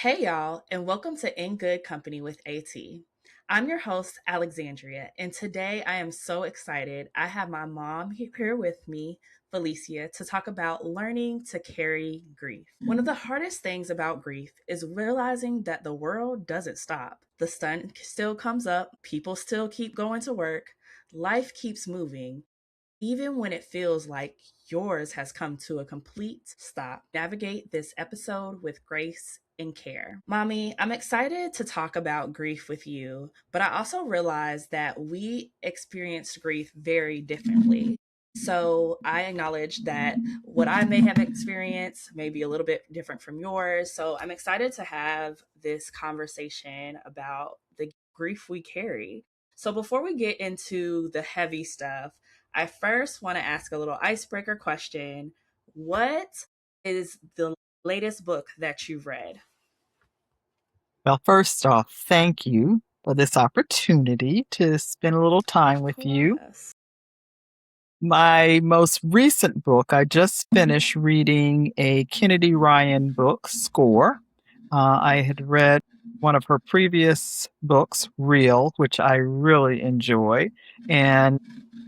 Hey, y'all, and welcome to In Good Company with AT. I'm your host, Alexandria, and today I am so excited. I have my mom here with me, Felicia, to talk about learning to carry grief. One of the hardest things about grief is realizing that the world doesn't stop. The sun still comes up, people still keep going to work, life keeps moving, even when it feels like yours has come to a complete stop. Navigate this episode with grace and care. Mommy, I'm excited to talk about grief with you, but I also realize that we experience grief very differently. So I acknowledge that what I may have experienced may be a little bit different from yours. So I'm excited to have this conversation about the grief we carry. So before we get into the heavy stuff, I first want to ask a little icebreaker question. What is the latest book that you've read? Well, first off, thank you for this opportunity to spend a little time Of with you. course. My most recent book, I just finished reading a Kennedy Ryan book, Score. I had read one of her previous books, Real, which I really enjoy, and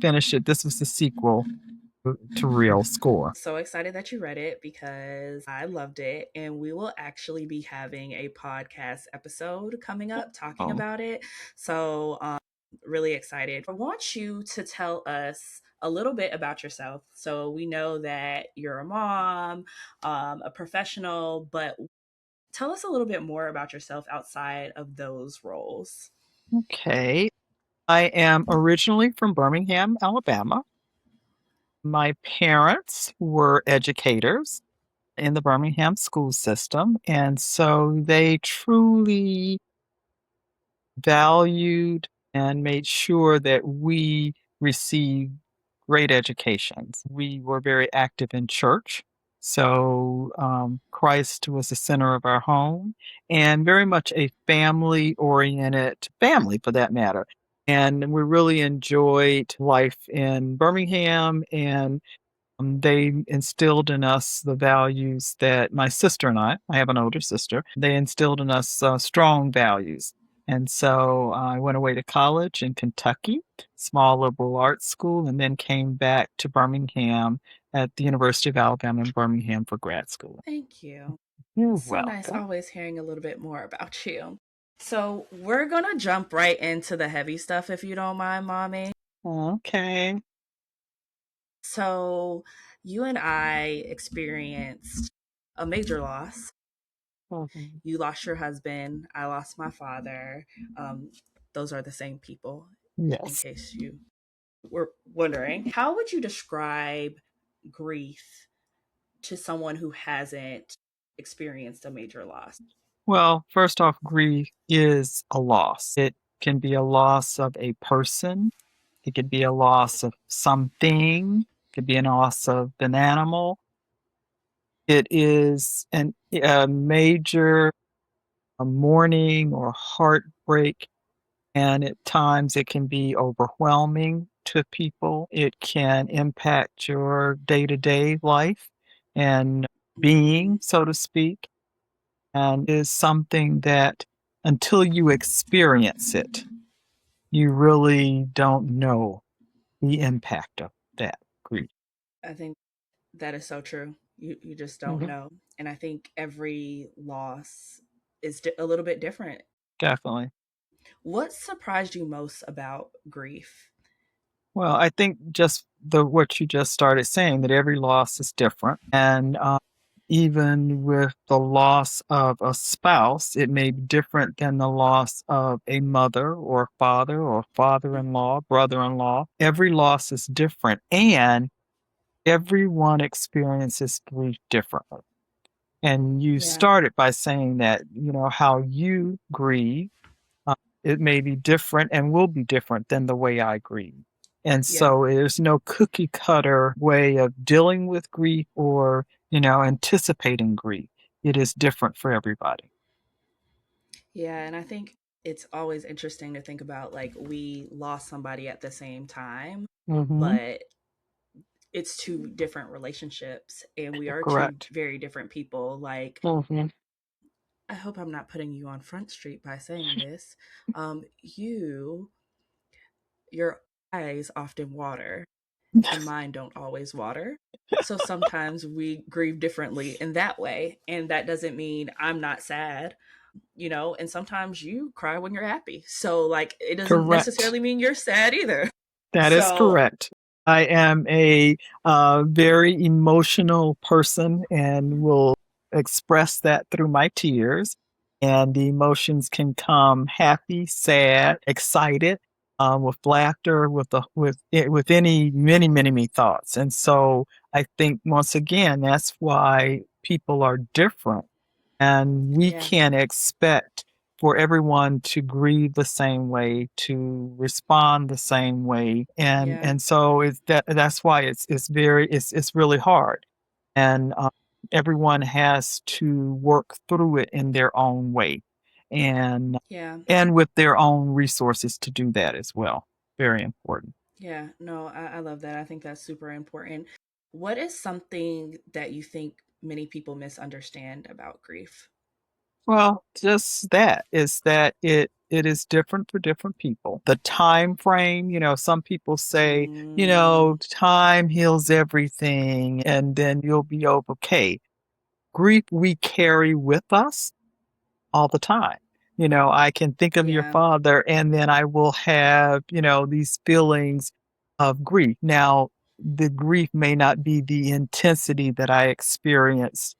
finished it. This was the sequel to Real, Score. So excited that you read it because I loved it. And we will actually be having a podcast episode coming up talking Oh, about it. So, really excited. I want you to tell us a little bit about yourself. So, we know that you're a mom, a professional, but tell us a little bit more about yourself outside of those roles. okay. I am originally from Birmingham, Alabama. My parents were educators in the Birmingham school system, and so they truly valued and made sure that we received great educations. We were very active in church, so Christ was the center of our home, and very much a family-oriented family, for that matter. And we really enjoyed life in Birmingham, and they instilled in us the values that my sister and I have an older sister, they instilled in us strong values. And so I went away to college in Kentucky, small liberal arts school, and then came back to Birmingham at the University of Alabama in Birmingham for grad school. Thank you. You're It's so nice welcome. always hearing a little bit more about you. So, we're going to jump right into the heavy stuff if you don't mind, mommy. Okay. So, you and I experienced a major loss. Mhm. You lost your husband, I lost my father. Um, those are the same people, in Yes. case you were wondering. How would you describe grief to someone who hasn't experienced a major loss? Well, first off, grief is a loss. It can be a loss of a person. It could be a loss of something. It could be a loss of an animal. It is a major mourning or heartbreak, and at times it can be overwhelming to people. It can impact your day-to-day life and Mhm. being, so to speak, and is something that until you experience it, you really don't know the impact of that grief. I think that is so true. You just don't Mhm. know. And I think every loss is a little bit different. Definitely. What surprised you most about grief? Well, I think just the what you just started saying, that every loss is different, and even with the loss of a spouse, it may be different than the loss of a mother or father or father-in-law, brother-in-law. Every loss is different, and everyone experiences grief differently. And you Yeah. started by saying that, how you grieve, uh, it may be different and will be different than the way I grieve. And Yeah. so there's no cookie cutter way of dealing with grief or, anticipating grief. It is different for everybody. Yeah. And I think it's always interesting to think about like we lost somebody at the same time, Hmm. but it's two different relationships and we are two Correct. very different people. Like Hmm. I hope I'm not putting you on Front Street by saying this. You, your eyes often water, and mine don't always water. So sometimes we grieve differently in that way. And that doesn't mean I'm not sad, and sometimes you cry when you're happy. So, like, it doesn't Correct. necessarily mean you're sad either. That is So, correct. I am a very emotional person and will express that through my tears. And the emotions can come happy, sad, excited, with laughter, with any many thoughts. And so I think once again that's why people are different, and we yeah, can't expect for everyone to grieve the same way, to respond the same way, and yeah, and so that's why it's really hard, and everyone has to work through it in their own way, and yeah, and with their own resources to do that as well. Very important. yeah. No, I love that. I think that's super important. What is something that you think many people misunderstand about grief? Well, just that is that it is different for different people. The time frame, some people say, Mm, time heals everything and then you'll be okay. Grief we carry with us all the time. I can think of your yeah, father and then I will have, these feelings of grief. Now, the grief may not be the intensity that I experienced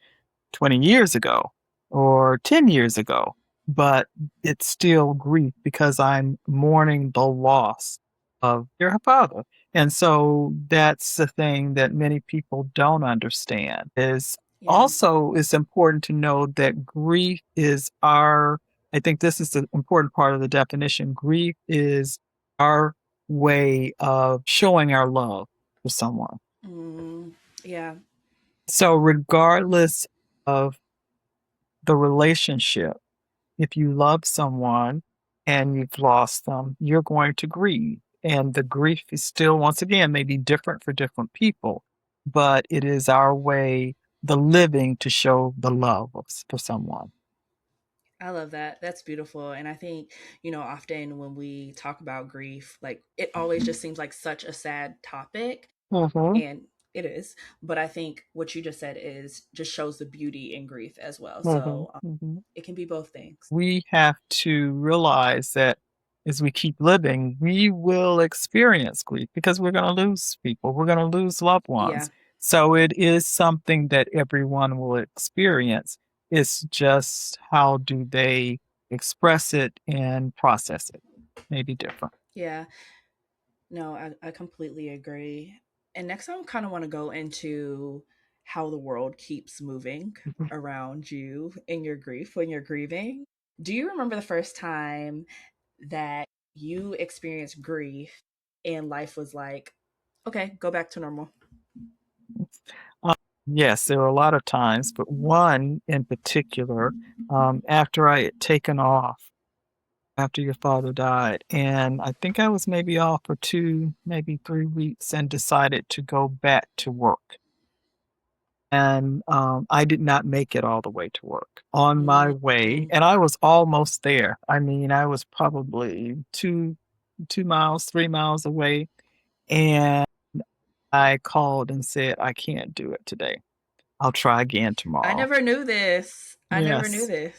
20 years ago or 10 years ago, but it's still grief because I'm mourning the loss of your father. And so that's the thing that many people don't understand is yeah, also it's important to know that grief is our, I think this is the important part of the definition. Grief is our way of showing our love for someone. mm, yeah, So regardless of the relationship, if you love someone and you've lost them, you're going to grieve. And the grief is still, once again, maybe different for different people, but it is our way, the living, to show the love for someone. I love that. That's beautiful. And I think, often when we talk about grief, like, it always just seems like such a sad topic. Hmm. And it is. But I think what you just said is just shows the beauty in grief as well. Hmm. So, Hmm. it can be both things. We have to realize that as we keep living, we will experience grief because we're going to lose people, we're going to lose loved Yeah. ones. So it is something that everyone will experience. It's just how do they express it and process it? Maybe different. Yeah. No, I completely agree. And next, I kind of want to go into how the world keeps moving Mhm. around you in your grief when you're grieving. Do you remember the first time that you experienced grief and life was like, okay, go back to normal? Um, yes, there were a lot of times, but one in particular, after I had taken off after your father died. And I think I was maybe off for 2, maybe 3 weeks and decided to go back to work. And, I did not make it all the way to work. On my way Mm, and I was almost there. I mean, I was probably 2 miles, 3 miles away, and I called and said, "I can't do it today. I'll try again I tomorrow." never knew this. I never knew Yes. this.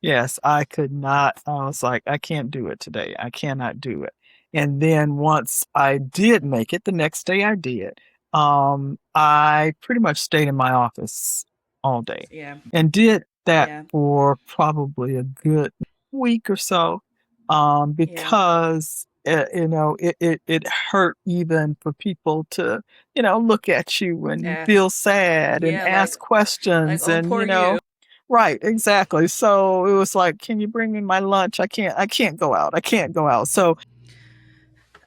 Yes, I could not. I was like, "I can't do it today. I cannot do it." And then once I did make it, the next day I did. I pretty much stayed in my office all day Yeah. and did that Yeah. for probably a good week or so, Yeah. because, it hurt even for people to, look at you and feel Ask. sad and Yeah. ask Like, questions oh, and, poor you. Right, exactly. So it was like, "Can you bring me my lunch? I can't go out. I can't go out." So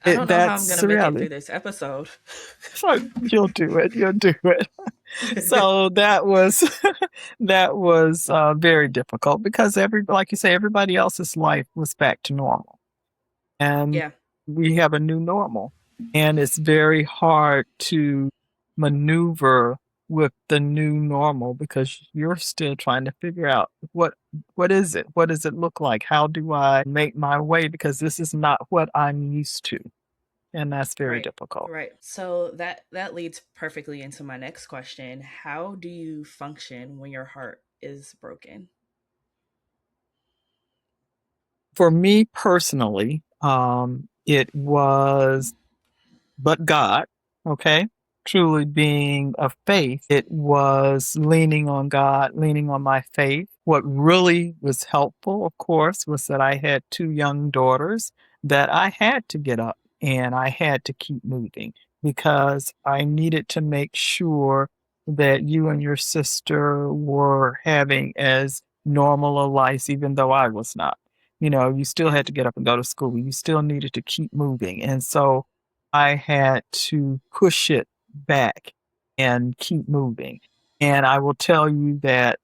I don't know how I'm going that's to make it really through this episode. so you'll do it. You'll do it. So that was that was very difficult because like you say, everybody else's life was back to normal, and Yeah. we have a new normal, and it's very hard to maneuver with the new normal because you're still trying to figure out what is it? What does it look like? How do I make my way? Because this is not what I'm used to. And that's very Right. difficult. Right. So that leads perfectly into my next question. How do you function when your heart is broken? For me personally, it was but God, okay? Truly being of faith, it was leaning on God, leaning on my faith. What really was helpful, of course, was that I had two young daughters that I had to get up and I had to keep moving because I needed to make sure that you and your sister were having as normal a life, even though I was not. You still Yeah. had to get up and go to school. You still needed to keep moving. And so I had to push it back and keep moving. And I will tell you that,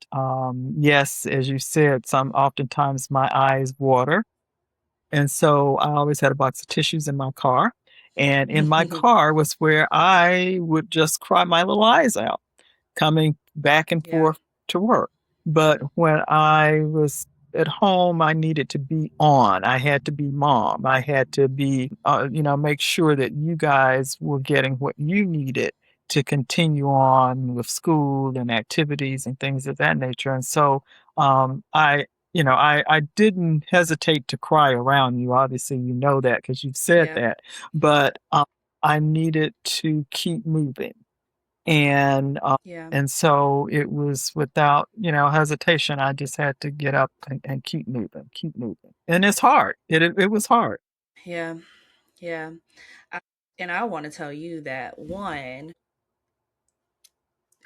yes, as you said, oftentimes my eyes water. And so I always had a box of tissues in my car. And in my car was where I would just cry my little eyes out coming back and Yeah. forth to work. But when I was at home, I needed to be on. I had to be mom. I had to be, make sure that you guys were getting what you needed to continue on with school and activities and things of that nature. And so, I didn't hesitate to cry around you. Obviously, you know that because you've said Yeah. that. But I needed to keep moving and Yeah. so it was without hesitation. I just had to get up and keep moving, and it's hard. It was hard. Yeah. Yeah. I, and I want to tell you that one,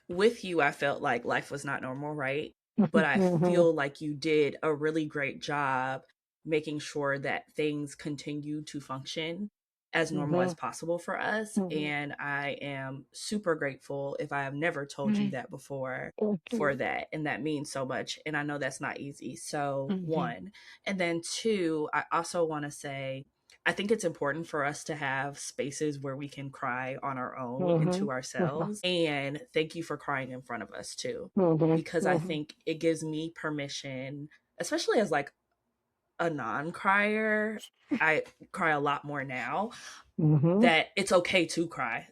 with you, I felt like life was not normal, right? But I Mhm, feel like you did a really great job making sure that things continue to function as normal as mhm, possible for us. mhm, And I am super grateful, if I have never told you mhm. that before, Thank for you. that. And that means so much. And I know that's not easy. So, Mhm, one. And then two, I also want to say, I think it's important for us to have spaces where we can cry on our own and mhm, to ourselves. And thank you for crying in front of us too, mhm, because I mhm, think it gives me permission, especially as like a non-crier. I cry a lot more now, mhm, that it's okay to cry.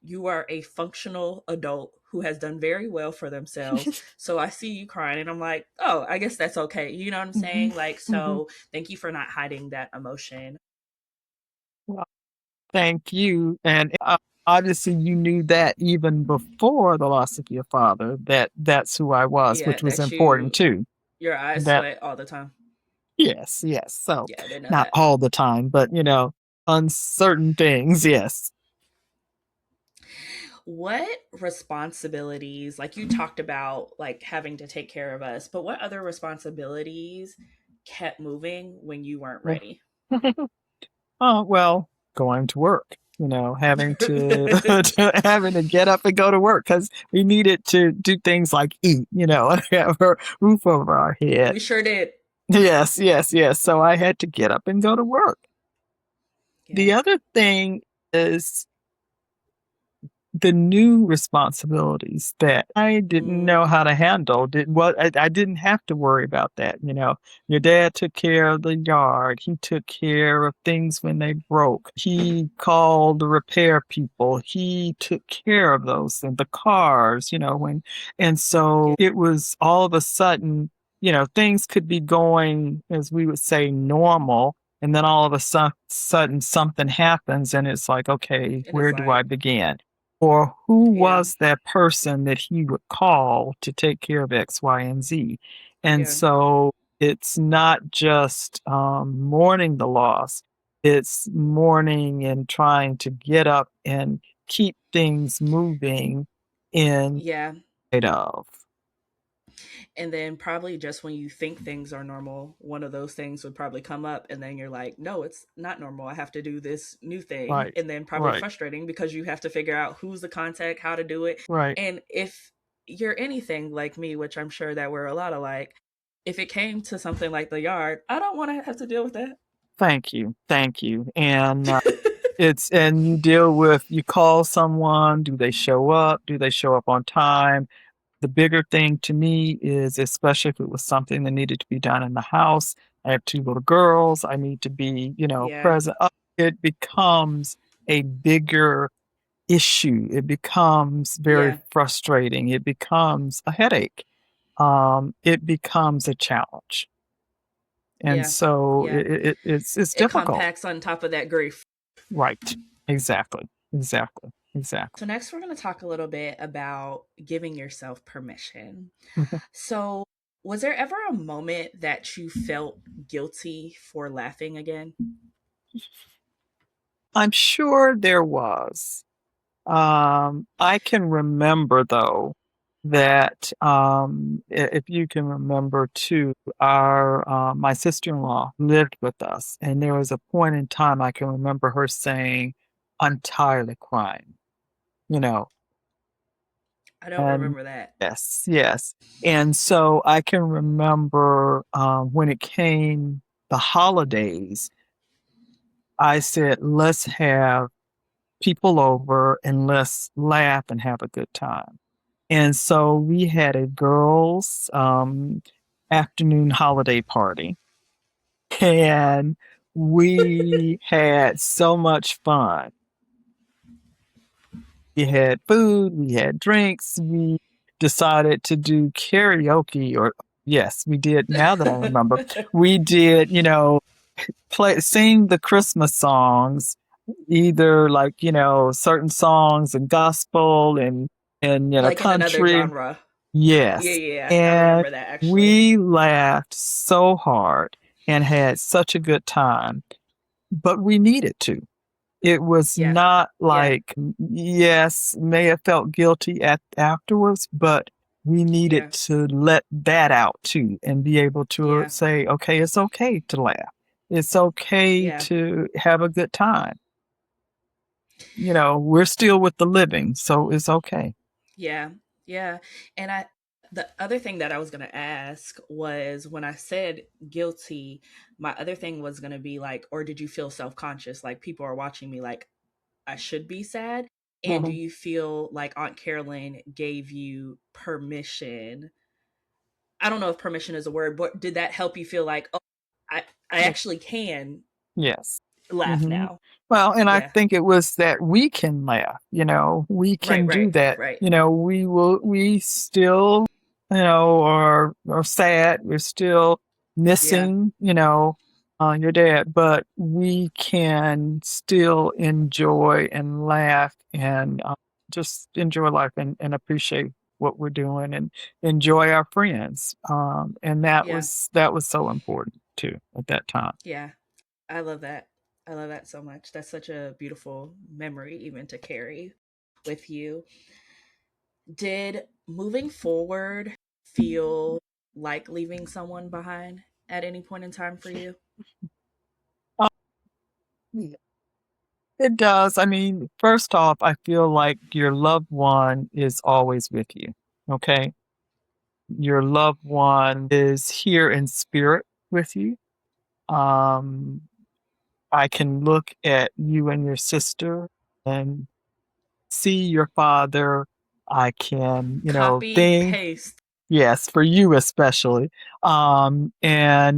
You are a functional adult who has done very well for themselves. So I see you crying and I'm like, oh, I guess that's okay. You know what I'm mhm, saying? Like, mhm. so thank you for not hiding that emotion. Well, thank you. And obviously, you knew that even before the loss of your father, that that's who I was, Yeah, which was that important too. your eyes That sweat all the time. Yes, yes. So, Yeah, I didn't know not that. all the time, but, uncertain things, yes. What responsibilities, like you talked about, like having to take care of us, but what other responsibilities kept moving when you weren't ready? Oh, well, going to work, having to having to get up and go to work because we needed to do things like eat, and have a roof over our head. We sure did. Yes, yes, yes. So I had to get up and go to work. Yeah. The other thing is the new responsibilities that I didn't know Mm, how to handle. I didn't have to worry about that. Your dad took care of the yard. He took care of things when they broke. He called the repair people. He took care of those and the cars. And so yeah. it was all of a sudden, things could be going as we would say normal. And then all of a sudden something happens and it's like, okay, And it's where do I like, begin? Or who yeah, was that person that he would call to take care of X, Y, and Z? And yeah, so it's not just mourning the loss, it's mourning and trying to get up and keep things moving in yeah. spite of. And then probably just when you think things are normal, one of those things would probably come up, and then you're like, no, it's not normal. I have to do this new thing. Right, And then probably right, frustrating because you have to figure out who's the contact, how to do it. right. And if you're anything like me, which I'm sure that we're a lot alike, if it came to something like the yard, I don't want to have to deal with that. Thank you. Thank you. And it's and you deal with you call someone, do they show up? Do they show up on time? The bigger thing to me is, especially if it was something that needed to be done in the house. I have two little girls. I need to be, Yeah, present. It becomes a bigger issue. It becomes very yeah, frustrating. It becomes a headache. It becomes a challenge. And yeah, so yeah. it's It difficult. compacts on top of that grief. Right. Exactly. Exactly. Exactly. So, next, we're going to talk a little bit about giving yourself permission. Mhm. So, was there ever a moment that you felt guilty for laughing again? I'm sure there was. I can remember though that if you can remember too, our my sister-in-law lived with us, and there was a point in time I can remember her saying, "I'm tired of crying," you know, I don't and remember that. yes, yes, and so I can remember when it came the holidays, I said, "Let's have people over and let's laugh and have a good time." And so we had a girls' afternoon holiday party, and we had so much fun. We had food, we had drinks, we decided to do karaoke, or yes, we did. Now that I remember, we did, sing the Christmas songs, either like, certain songs and gospel and Like in another country. genre. Yeah, Yes. yeah, I And remember that actually. we laughed so hard and had such a good time, but we needed to. It was Yeah, not yeah, like, yes, may have felt guilty afterwards, but we needed yeah, to let that out too and be able to yeah, say, okay, it's okay to laugh. It's okay yeah, to have a good time. We're still with the living, so it's okay. yeah, yeah. And the other thing that I was going to ask was when I said guilty, my other thing was going to be like, or did you feel self conscious? Like people are watching me, like I should be sad. And do Mhm. you feel like Aunt Carolyn gave you permission? I don't know if permission is a word, but did that help you feel like, oh, I actually can Yes. laugh hmm now? Well, and I Yeah. think it was that we can laugh, we Right, can do right, that. right. We still, are sad. We're still Yeah. missing, your dad, but we can still enjoy and laugh and just enjoy life and appreciate what we're doing and enjoy our friends. And Yeah. that was so important too at that time. Yeah. I love that. I love that so much. That's such a beautiful memory even to carry with you. Did moving forward feel like leaving someone behind at any point in time for you? Um, It does. I mean, first off, I feel like your loved one is always with you. Okay. Your loved one is here in spirit with you. Um, I can look at you and your sister and see your father. I can, Copy, think. paste. Yes, for you especially. And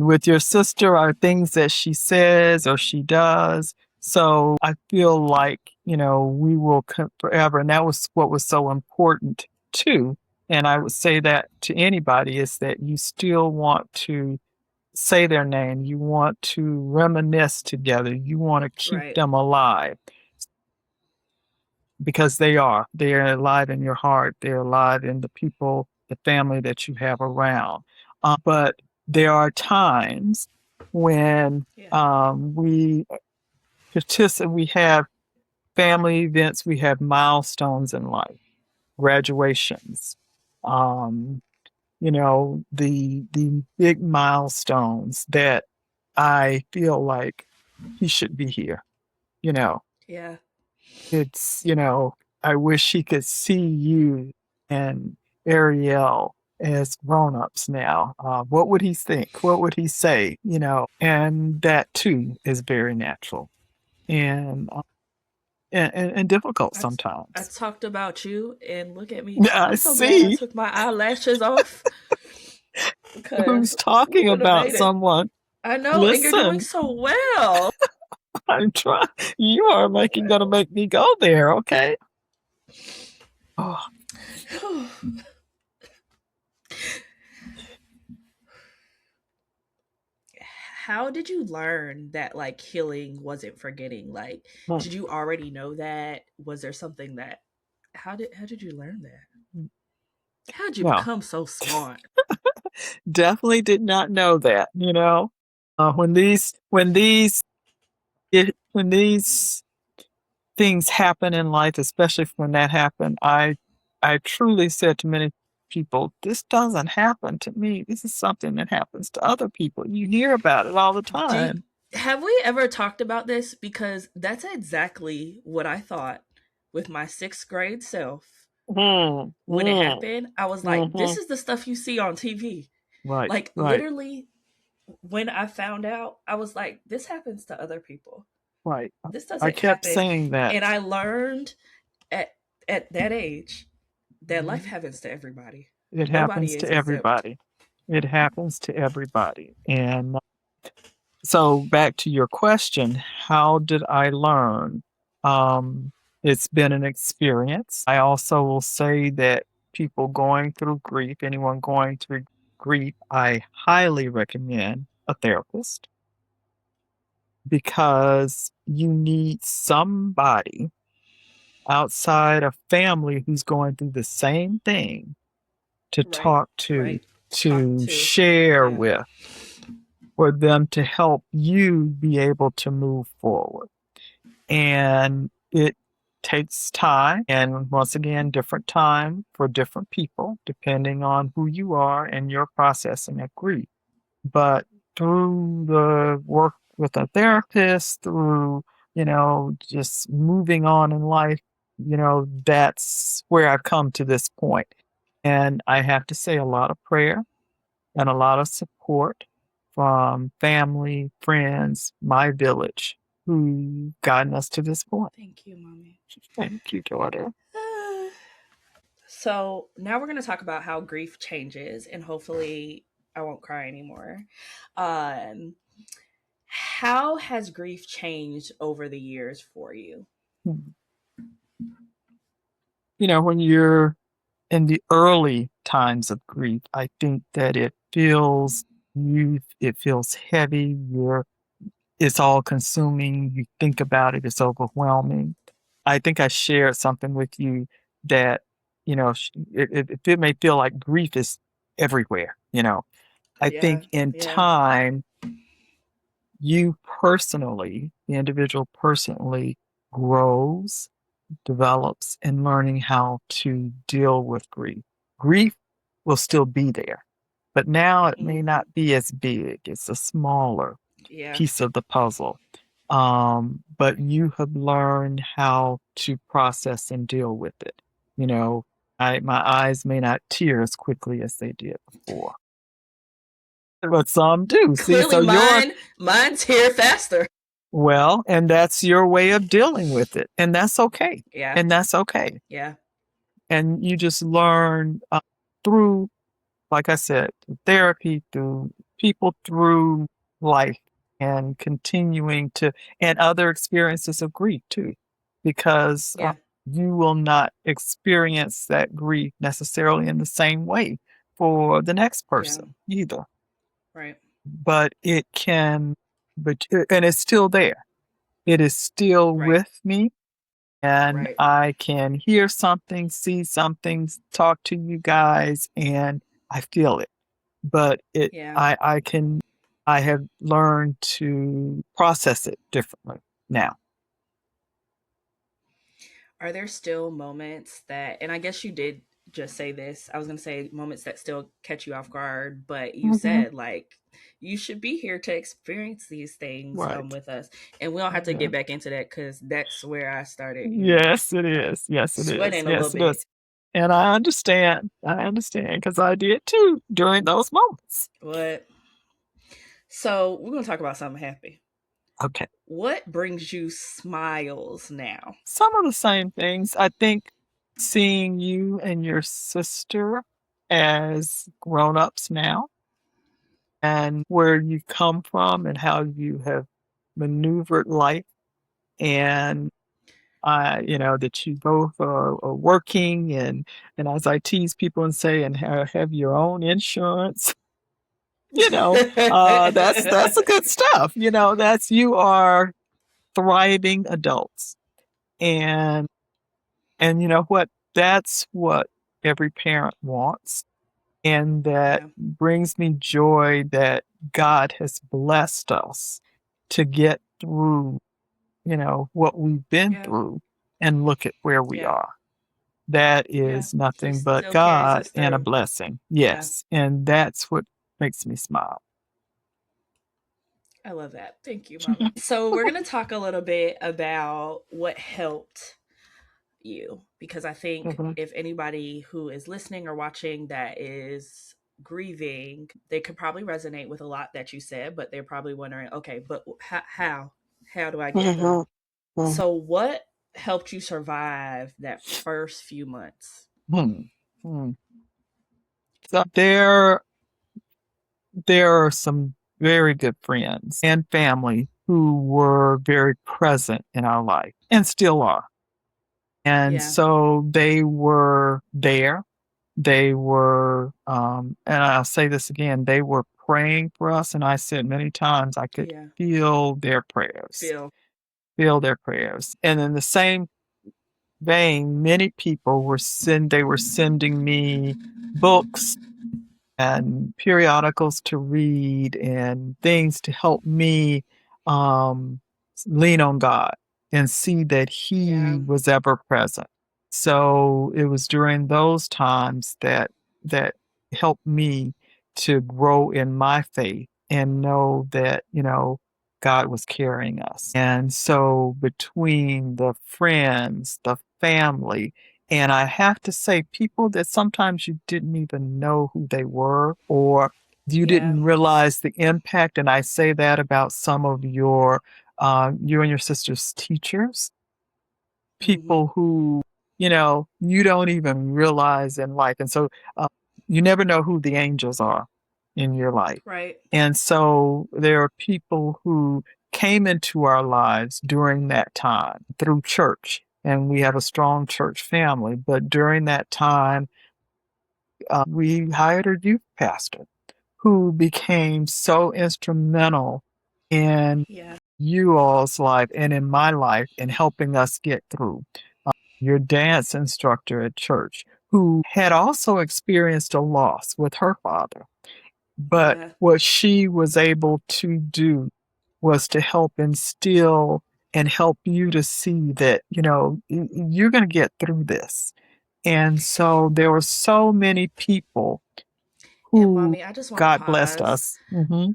with your sister are things that she says or she does. So I feel like, we will forever. And that was what was so important too. And I would say that to anybody is that you still want to say their name. You want to reminisce together. You want to keep Right. them alive because they are. They are alive in your heart. They're alive in the people, the family that you have around. But there are times when Yeah. we participate, we have family events, we have milestones in life, graduations, um, the big milestones that I feel like he should be here, you know. Yeah. It's, I wish he could see you and Ariel as grown-ups now. What would he think? What would he say? And that too is very natural. And and difficult I, I sometimes. talked about you, and look at me. I I'm so glad I see took my eyelashes off who's because we talking would have about made it. someone. I know, and you're doing Listen, so well. I'm trying. You are making gonna make me go there. Okay. Oh, How did you learn that like healing wasn't forgetting? Like, mm, did you already know that? Was there something that how did you learn that? How did you no, become so smart? definitely did not know that. When these things happen in life, especially when that happened, I truly said to many people, this doesn't happen to me. This is something that happens to other people. You hear about it all the Do time. have we ever talked about this? Because that's exactly what I thought with my sixth grade self Mm, when it mm, happened. I was like, hmm. this is the stuff you see on TV. Right, Like right, literally, when I found out, I was like, this happens to other people. right. This I doesn't kept happen. saying that. And I learned at at that age that life Mhm. happens to everybody. It Nobody happens to is exempt. everybody. It happens to everybody. And so back to your question, how did I learn? Um, it's been an experience. I also will say that people going through grief, anyone going through grief, I highly recommend a therapist because you need somebody outside of family who's going through the same thing to Right, talk to, right. Talk to to. share Yeah. with, for them to help you be able to move forward. And it takes time, and once again, different time for different people, depending on who you are and your processing of grief. But through the work with a therapist, through, just moving on in life, that's where I've come to this point. And I have to say, a lot of prayer and a lot of support from family, friends, my village, who gotten us to this point. Thank you, mommy. Thank you, daughter. So now we're going to talk about how grief changes, and hopefully I won't cry anymore. Um, how has grief changed over the years for you? When you're in the early times of grief, I think that it feels heavy, it's all consuming, you think about it, it's overwhelming. I think I shared something with you that, it may feel like grief is everywhere. I Yeah, think in yeah. time, the individual personally grows, develops in learning how to deal with grief. Grief will still be there, but now it may Mm, not be as big. It's a smaller yeah, piece of the puzzle. But you have learned how to process and deal with it. You know, my eyes may not tear as quickly as they did before, but some do. See, clearly so yours, mine's here faster. well, and that's your way of dealing with it, and that's okay. Yeah, And that's okay. yeah, And you just learn through, like I said, through therapy, through people, through life, and continuing to, and other experiences of grief too, because yeah, you will not experience that grief necessarily in the same way for the next yeah. person either. Right, But it can, and it's still there. It is still right, with me, and right. I can hear something, see something, talk to you guys, and I feel it. But Yeah. I have learned to process it differently now. Are there still moments that, and I guess you did just say this, I was going to say moments that still catch you off guard, but you Mhm. said like you should be here to experience these things Right. with us. And we don't have to Yeah. get back into that because that's where I started, Yes, it is. Yes, it is. sweating a little Yes, it bit. is. And I understand. I understand because I did too during those moments. What? So we're going to talk about something happy. Okay. What brings you smiles now? Some of the same things. I think seeing you and your sister as grown-ups now and where you come from and how you have maneuvered life and that you both are working and as I tease people and say and have your own insurance, that's the good stuff. That's you are thriving adults. And and you know what? That's what every parent wants. And that Yeah, brings me joy that God has blessed us to get through, what we've been yeah, through and look at where we yeah, are. That yeah. is He nothing but still carries us God and a through. blessing. Yeah, Yes. And that's what makes me smile. I love that. Thank you, Mama. So, we're going to talk a little bit about what helped you because I think Mhm. if anybody who is listening or watching that is grieving, they could probably resonate with a lot that you said, but they're probably wondering, okay, but how do I get through? Mhm. Mhm. So, what helped you survive that first few months? Hmm. Hmm. So there are some very good friends and family who were very present in our life and still are. And Yeah, so they were there. They were, and I'll say this again, they were praying for us. And I said many times I could yeah, feel, feel their prayers. And in the same vein, many people they were sending me books and periodicals to read and things to help me um, lean on God and see that yeah, He was ever present. So it was during those times that helped me to grow in my faith and know that God was carrying us. And so between the friends, the family, and I have to say, people that sometimes you didn't even know who they were, or you yeah, didn't realize the impact. And I say that about some of you and your sister's teachers, mm-hmm, people who, you don't even realize in life. And so uh, you never know who the angels are in your life. right, And so there are people who came into our lives during that time through church. And we have a strong church family. But during that time, we hired a youth pastor who became so instrumental in yeah, you all's life and in my life in helping us get through. Your dance instructor at church, who had also experienced a loss with her father. But yeah, what she was able to do was to help instill and help you to see that, you're going to get through this. And so there were so many people and who mommy, I just want to God blessed pause. us. Hmm.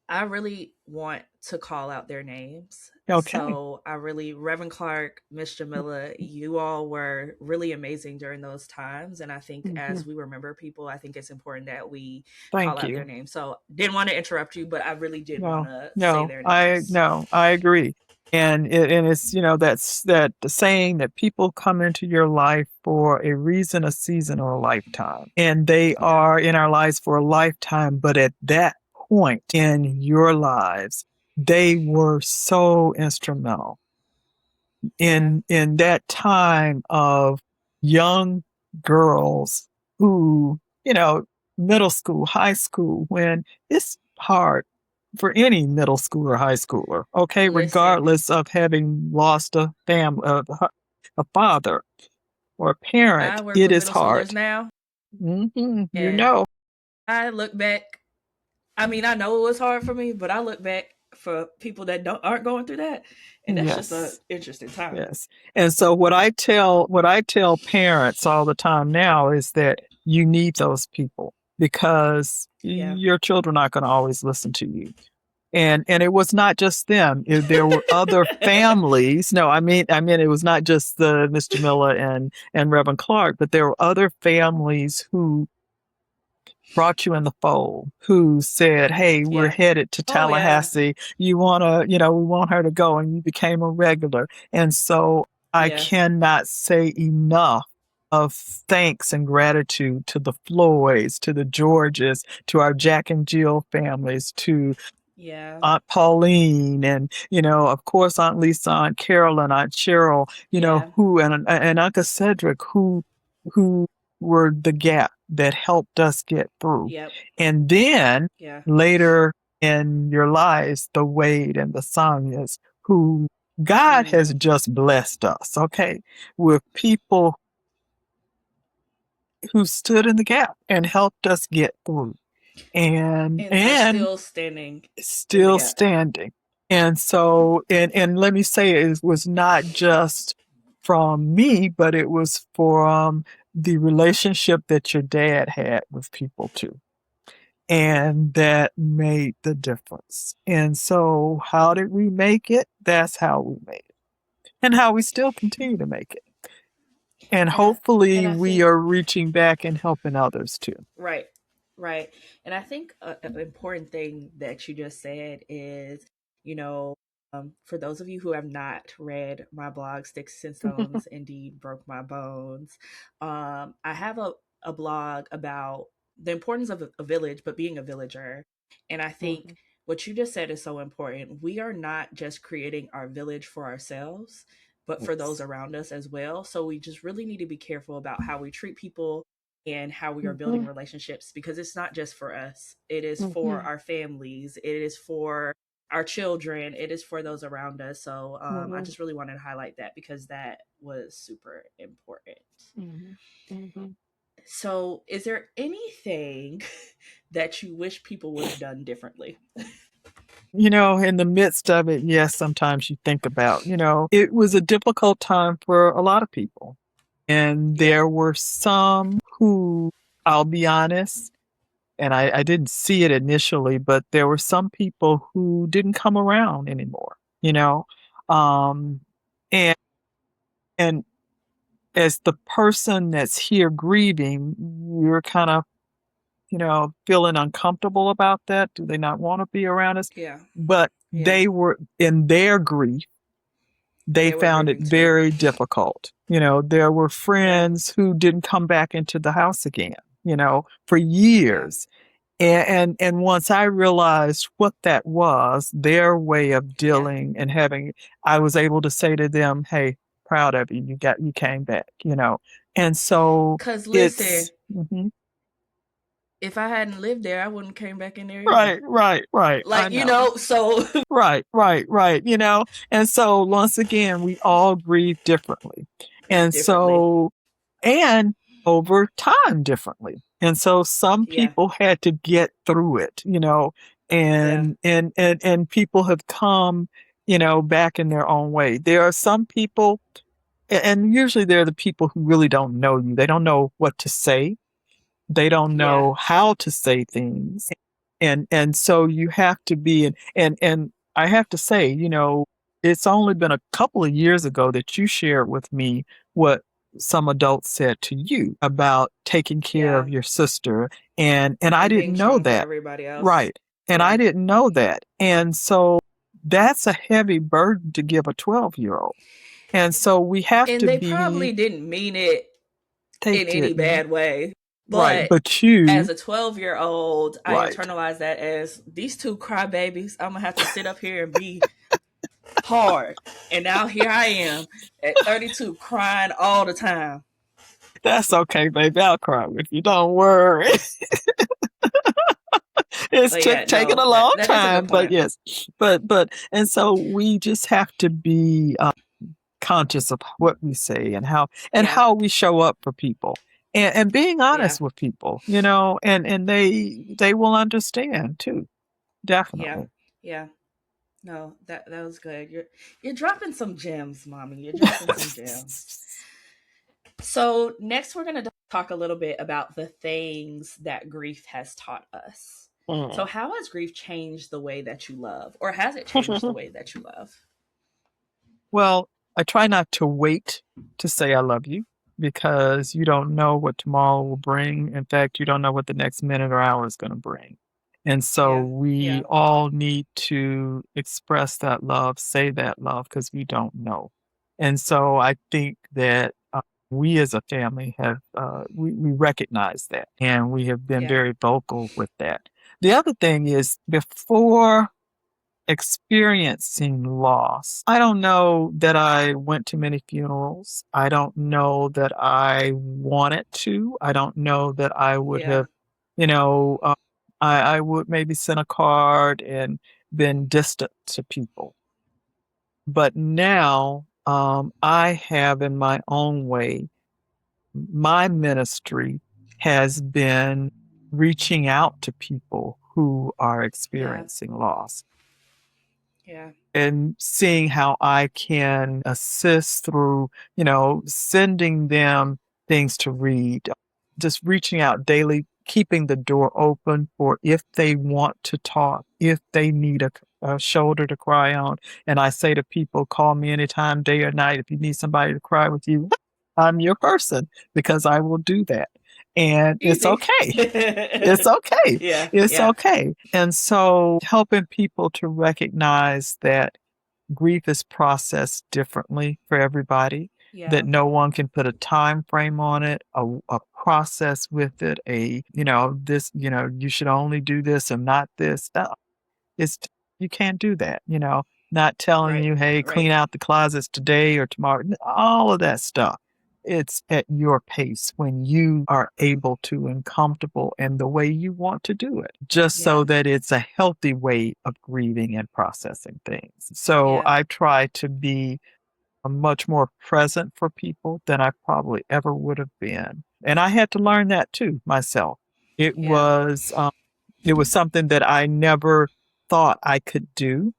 I really want to call out their names. Okay. So I really, Reverend Clark, Miss Jamila, you all were really amazing during those times. And I think Mhm. as we remember people, I think it's important that we call Thank out their you. names. So didn't want to interrupt you, but I really did want No, to say no, their I names. no, I agree. And it's that's that the saying that people come into your life for a reason, a season, or a lifetime. And they Yeah, are in our lives for a lifetime, but at that point in your lives, they were so instrumental yeah, in that time of young girls who, middle school, high school, when it's hard for any middle school or high schooler, okay, listen, regardless of having lost a father or a I parent, work it with is middle schoolers hard. now, You and know. I look back. I mean, I know it was hard for me, but I look back for people that aren't going through that, and that's just an Yes. interesting time. Yes. And so what I tell parents all the time now is that you need those people because Yeah. your children aren't going to always listen to you. And it was not just them. There were other families. No, I mean it was not just the Mr. Miller and Reverend Clark, but there were other families who brought you in the fold, who said, "Hey, we're Yeah. headed to Oh yeah. Tallahassee. You want to, we want her to go," and you became a regular. And so I Yeah. cannot say enough of thanks and gratitude to the Floyds, to the Georges, to our Jack and Jill families, to Yeah. Aunt Pauline, and of course, Aunt Lisa, Aunt Carolyn, Aunt Cheryl, Yeah. who and Uncle Cedric, who were the gap that helped us get through. Yep. And then Yeah. later in your lives, the Wade and the Sonias, who God has Mm. just blessed us, okay, with people who stood in the gap and helped us get through. And And are and still standing in the still gap. standing. And so, and let me say, it was not just from me, but it was from the relationship that your dad had with people too. Yeah. And that made the difference. And so, how did we make it? That's how we made it, and how we still continue to make it. And And hopefully, I we think are reaching back and helping others too. right, right. And I think an important thing that you just said is, you know, for those of you who have not read my blog, Sticks and Stones Indeed Broke My Bones, I have a blog about the importance of a village, but being a villager. And I think Mhm, what you just said is so important. We are not just creating our village for ourselves, but for those yes. around us as well. So we just really need to be careful about how we treat people and how we are building Mhm, relationships, because it's not just for us, it is for mhm, our families, it is for our children, it is for those around us. So I mhm, just really wanted to highlight that because that was super important. mhm, mhm. So is there anything that you wish people would have done differently? In the midst of it, yes, sometimes you think about, it was a difficult time for a lot of people. And Yeah. there were some who, I'll be honest, and I didn't see it initially, but there were some people who didn't come around anymore, you know? Um, and, and as the person that's here grieving, you're kind of, feeling uncomfortable about that. Do they not want to be around us? Yeah. But Yeah. they were in their grief, they They were found it grieving too. very difficult. There were Yeah. friends who didn't come back into the house again, for Yeah. years. And once I realized what that was, their way of Yeah. dealing and having, I was able to say to them, "Hey, proud of you. You came back." And so Cause listen, it's mhm. if I hadn't lived there, I wouldn't came back in there either. Right, right, right. I Like, know. so Right, right, right. And so once again, we all grieve differently. And differently. so, and over time differently. And so some Yeah. people had to get through it, Yeah. and people have come, back in their own way. There are some people, and usually they're the people who really don't know you. They don't know what to say. They don't Yeah. know how to say things. And so you have to be, and I have to say, it's only been a couple of years ago that you shared with me what some adults said to you about taking care Yeah. of your sister, and I And being didn't know strong for that. everybody else. Right. And Yeah. I didn't know that. And so that's a heavy burden to give a 12-year-old. And so we have And to they be, probably didn't mean it they in any didn't. bad way. Right. But But you, as a 12-year-old, I right. internalized that as these two crybabies, I'm going to have to sit up here and be hard. And now here I am at 32 crying all the time. That's okay, baby. I'll cry with you. Don't worry. It's But yeah, taken no, a long that is a good time, but point. yes. And so we just have to be conscious of what we say and Yeah. how we show up for people, and being Yeah. honest with people, and they will understand too. Yeah. Definitely. Yeah. No, that was good. You're dropping some gems, mommy. You're dropping some gems. So next, we're gonna talk a little bit about the things that grief has taught us. So Mm. how has grief changed the way that you love, or has it changed the way that you love? Well, I try not to wait to say I love you. because you don't know what tomorrow will bring. In fact, you don't know what the next minute or hour is going to bring. And so Yeah. we Yeah. all need to express that love, say that love, because we don't know. And so I think that we as a family have, we recognize that and we have been Yeah. very vocal with that. The other thing is before experiencing loss. I don't know that I went to many funerals. I don't know that I wanted to. I don't know that I would Yeah. have, you know, I would maybe send a card and been distant to people. But now, I have in my own way, my ministry has been reaching out to people who are Yeah. experiencing loss Yeah. and seeing how I can assist through, sending them things to read, just reaching out daily, keeping the door open for if they want to talk, if they need a shoulder to cry on. And I say to people, call me anytime, day or night, if you need somebody to cry with you. I'm your person because I will do that. And it's Easy. okay. It's okay. Yeah. It's Yeah. okay. And so helping people to recognize that grief is processed differently for everybody, that Yeah. no one can put a time frame on it, a process with it, this, you should only do this and not this. It's you can't do that, not telling Right. you, "Hey, Right. clean out the closets today or tomorrow." All of that stuff. It's at your pace when you are able to and comfortable and the way you want to do it, just so Yeah. that it's a healthy way of grieving and processing things. So Yeah. I try to be much more present for people than I probably ever would have been. And I had to learn that too myself. It Yeah. was um, it was something that I never thought I could do.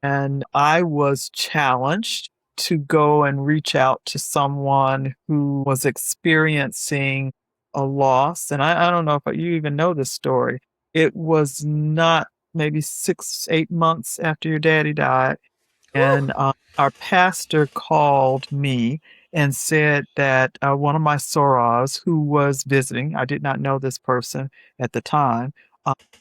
And I was challenged to go and reach out to someone who was experiencing a loss. And I don't know if you even know this story. It was not maybe 6, 8 months after your daddy died. Whew. And our pastor called me and said that one of my sorors who was visiting, I did not know this person at the time,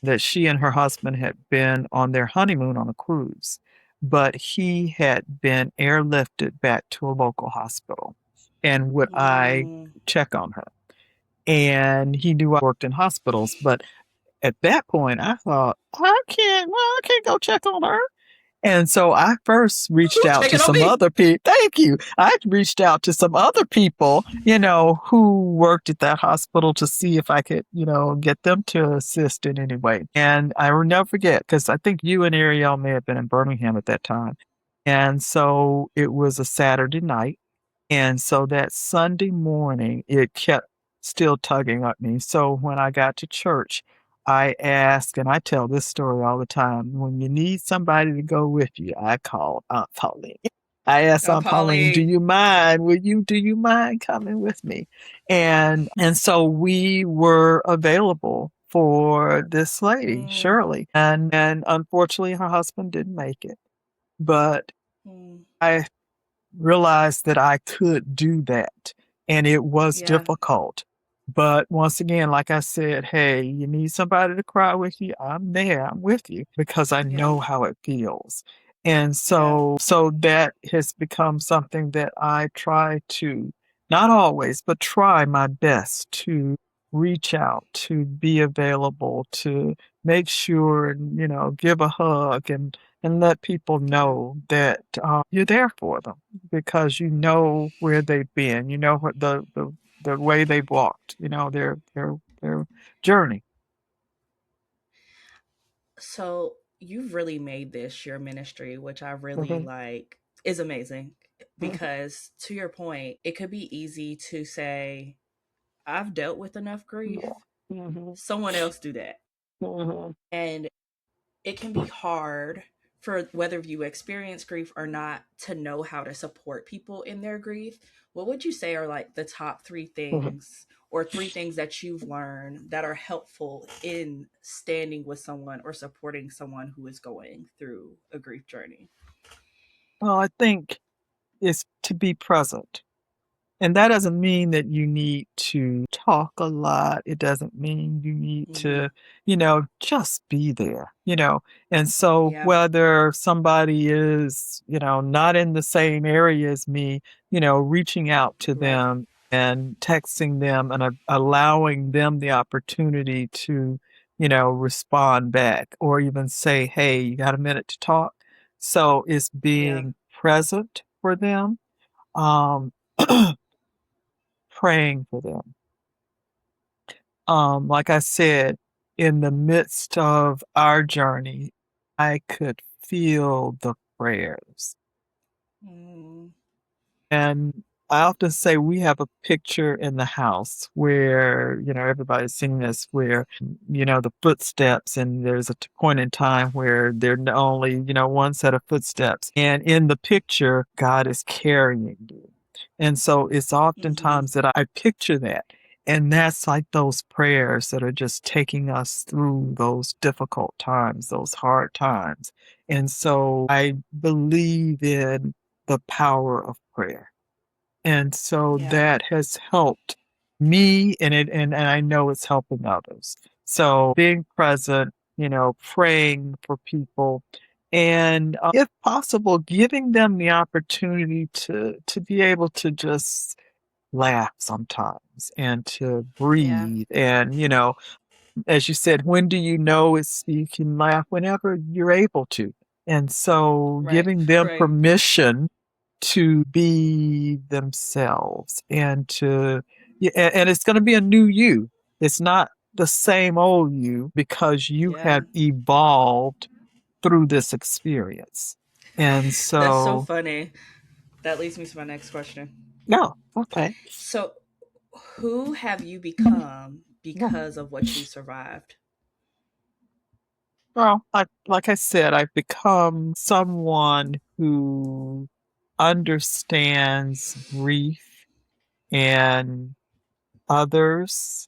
that she and her husband had been on their honeymoon on a cruise, but he had been airlifted back to a local hospital. And would I Mm. check on her? And he knew I worked in hospitals, but at that point I thought, I can't go check on her. And so I first reached out Check to it on some me. other people. Thank you. I reached out to some other people, who worked at that hospital to see if I could, get them to assist in any way. And I will never forget because I think you and Ariel may have been in Birmingham at that time. And so it was a Saturday night. And so that Sunday morning, it kept still tugging at me. So when I got to church, I asked, and I tell this story all the time, when you need somebody to go with you, I call Aunt Pauline. I asked Oh, Aunt Pauline, Pauline. do you mind coming with me? And so we were available for this lady, Mm. Shirley. And unfortunately her husband didn't make it. But Mm. I realized that I could do that. And it was Yeah. difficult. But once again, like I said, hey, you need somebody to cry with you. I'm there. I'm with you because I Yeah. know how it feels. And Yeah. so that has become something that I try to, not always, but try my best to reach out, to be available, to make sure and, give a hug and let people Yeah. know that you're there for them because you know where they've been, you know what the way they've walked, their journey. So you've really made this your ministry, which I really Mhm. like is amazing Mhm. because to your point, it could be easy to say, I've dealt with enough Yeah. grief. Mhm. Someone else do that. Mhm. And it can be hard for whether you experience grief or not to know how to support people in their grief. What would you say are like the top three Mhm. things or three things that you've learned that are helpful in standing with someone or supporting someone who is going through a grief journey? Well, I think it's to be present. And that doesn't mean that you need to talk a lot. It doesn't mean you need Mm-hmm. to, just be there, And so Yeah. whether somebody is, not in the same area as me, reaching out to Right. them and texting them and allowing them the opportunity to, respond back or even say, hey, you got a minute to talk? So it's Yeah. being present for them. Um, praying for them. Like I said, in the midst of our journey, I could feel the prayers. Mm, And I often say we have a picture in the house where, everybody's seen this, where, the footsteps, and there's a point in time where there are only, one set of footsteps. And in the picture, God is carrying you. And so it's mm-hmm. oftentimes that I picture that. And that's like those prayers that are just taking us through those difficult times, those hard times. And so I believe in the power of prayer. And so Yeah. that has helped me and I know it's helping others. So being present, praying for people and if possible, giving them the opportunity to be able to just laugh sometimes and to Yeah. breathe and as you said, when do you know it's you can laugh whenever you're able to. And so Right. giving them Right. permission to be themselves and to yeah, and it's going to be a new you. It's not the same old you because you Yeah. have evolved through this experience. And That's so so, funny. That leads me to my next question. no, okay. So, who have you become Yeah. because of what you survived? Well, like I said, I've become someone who understands grief and others'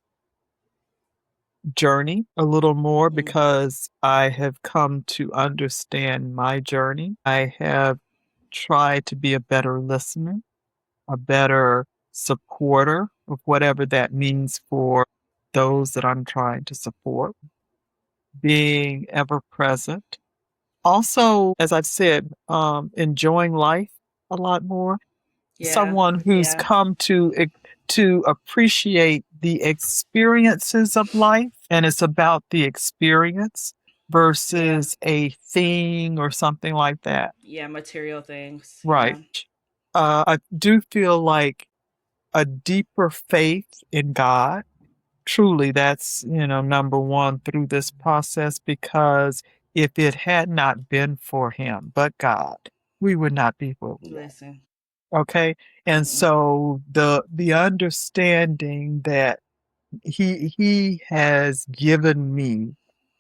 journey a little more Mm, because I have come to understand my journey. I have tried to be a better listener, a better supporter of whatever that means for those that I'm trying to support, being ever present. Also, as I've said, enjoying life a lot more. yeah. Someone who's Yeah. come to appreciate the experiences of life, and it's about the experience Yeah. versus a thing or something like that. Yeah. Material things. Right. Yeah. I do feel like a deeper faith in God. Truly, that's, number one through this process because if it had not been for him, but God, we would not be where we are. Listen. Okay. And Mm-mm. so the understanding that he has given me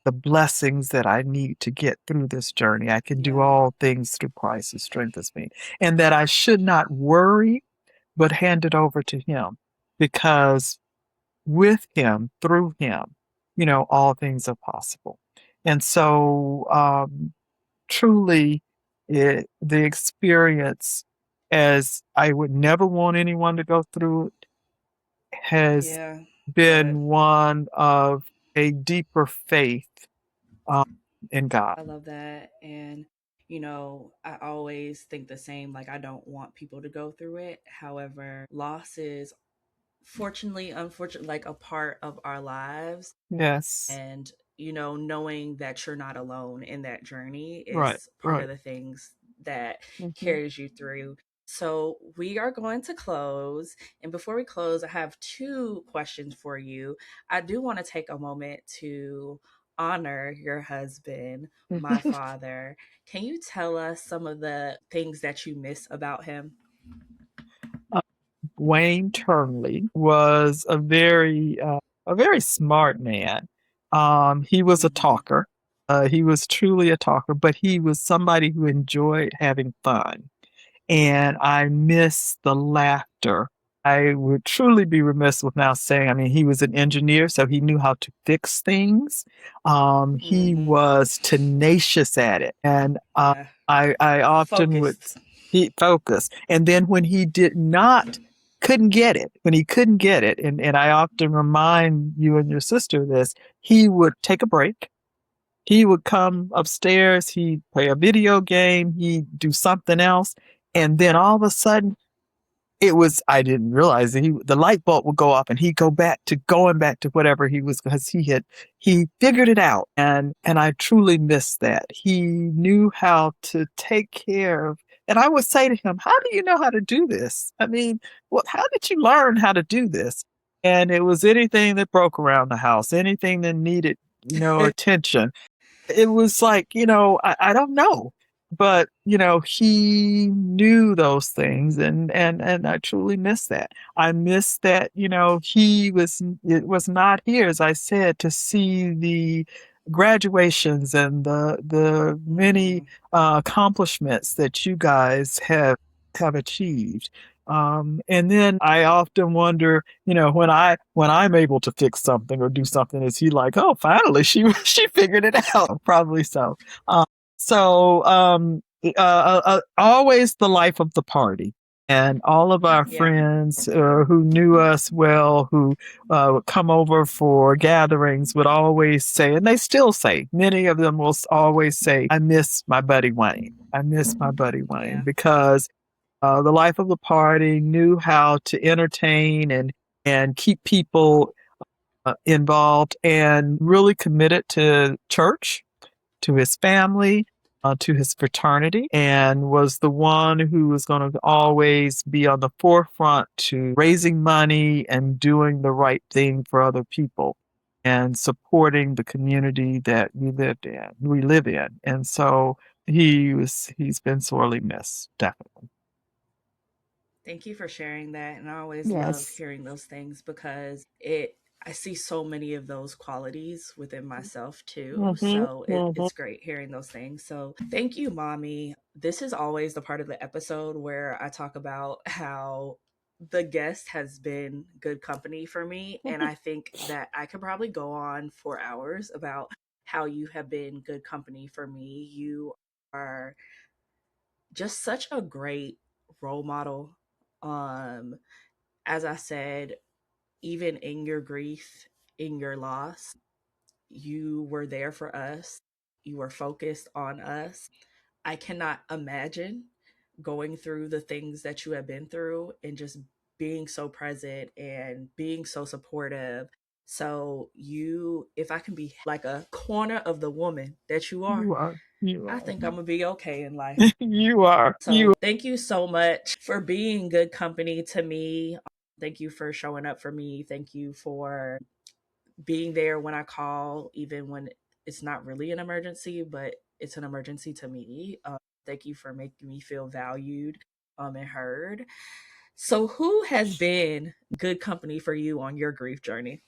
the blessings that I need to get through this journey. I can do Yeah. all things through Christ who strengthens me. And that I should not worry, but hand it over to him because with him, through him, all things are possible. And so, truly, the experience, as I would never want anyone to go through it, has Yeah. But been one of a deeper faith um, in God. I love that. And, I always think the same. Like, I don't want people to go through it. However, loss is fortunately, unfortunately, like a part of our lives. Yes. And, knowing that you're not alone in that journey Right. is part of Right. the things that Hmm. carries you through. So we are going to close. And before we close, I have two questions for you. I do want to take a moment to honor your husband, my father. Can you tell us some of the things that you miss about him? Wayne Turnley was a very smart man. He was a Mm-hmm. talker. He was truly a talker, but he was somebody who enjoyed having fun. And I miss the laughter. I would truly be remiss with now saying, I mean, he was an engineer, so he knew how to fix things. He Mm-hmm. was tenacious at it. And Yeah. I often would Focused. he focus. And then when he did not couldn't get it, and I often remind you and your sister this, he would take a break. He would come upstairs, he'd play a video game, he'd do something else, and then all of a sudden it was, I didn't realize that the light bulb would go off and he'd go back to going back to whatever he was, because he figured it out, and I truly miss that. He knew how to take care of, and I would say to him, how do you know how to do this? I mean, what, how did you learn how to do this? And it was anything that broke around the house, anything that needed, attention. It was like, I don't know, but he knew those things, and I truly miss that. I miss that, it was not here, as I said, to see the graduations and the many Mm, accomplishments that you guys have achieved. And then I often wonder, when I'm able to fix something or do something, is he like, oh, finally she figured it out? Probably so. Um, Always the life of the party. And all of our yeah. friends who knew us well, who would come over for gatherings, would always say, and they still say, many of them will always say, I miss my buddy Wayne. I miss my buddy Wayne, Yeah. because the life of the party, knew how to entertain and keep people involved, and really committed to church, to his family, to his fraternity, and was the one who was going to always be on the forefront to raising money and doing the right thing for other people and supporting the community that we live in. And so he's been sorely missed, definitely. Thank you for sharing that. And I always love Yes. hearing those things because I see so many of those qualities within myself too. Hmm. So Hmm. it's great hearing those things. So thank you, mommy. This is always the part of the episode where I talk about how the guest has been good company for me. And I think that I could probably go on for hours about how you have been good company for me. You are just such a great role model. Um, as I said, even in your grief, in your loss, you were there for us. You were focused on us. I cannot imagine going through the things that you have been through and just being so present and being so supportive. So, if I can be like a corner of the woman that you are, You are. You I are. think I'm gonna be okay in life. You are. So thank you so much for being good company to me. Thank you for showing up for me. Thank you for being there when I call, even when it's not really an emergency, but it's an emergency to me. Thank you for making me feel valued and heard. So, who has been good company for you on your grief journey?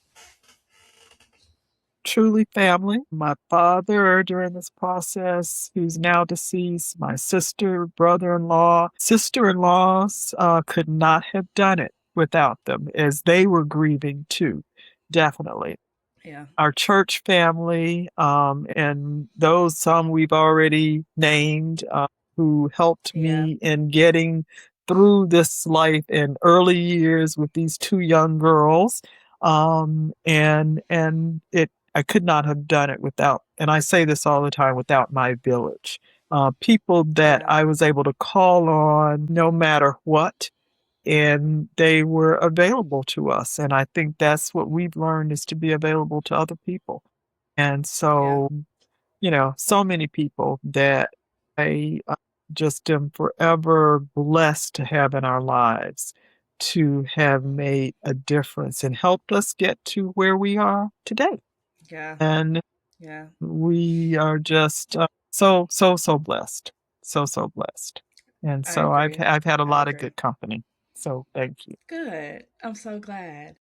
Truly family. My father during this process, who's now deceased, my sister, brother-in-law, sister-in-laws could not have done it without them, as they were grieving too, definitely. Yeah, Our church family, and those some we've already named, who helped yeah, me in getting through this life in early years with these two young girls. And it, I could not have done it without, and I say this all the time, without my village. People that yeah, I was able to call on no matter what, and they were available to us. And I think that's what we've learned, is to be available to other people. And yeah, so, so many people that I just am forever blessed to have in our lives, to have made a difference and helped us get to where we are today. yeah, And yeah. we are just so blessed. So blessed. And I so agree. I've had a I lot of agree. good company. So thank you. Good. I'm so glad.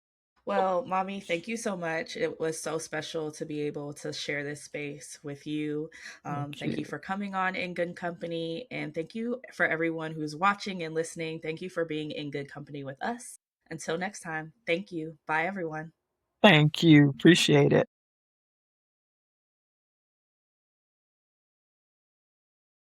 Well, mommy, thank you so much. It was so special to be able to share this space with you. Thank Thank you. you for coming on In Good Company. And thank you for everyone who's watching and listening. Thank you for being in good company with us. Until next time, thank you. Bye, everyone. Thank you. Appreciate it.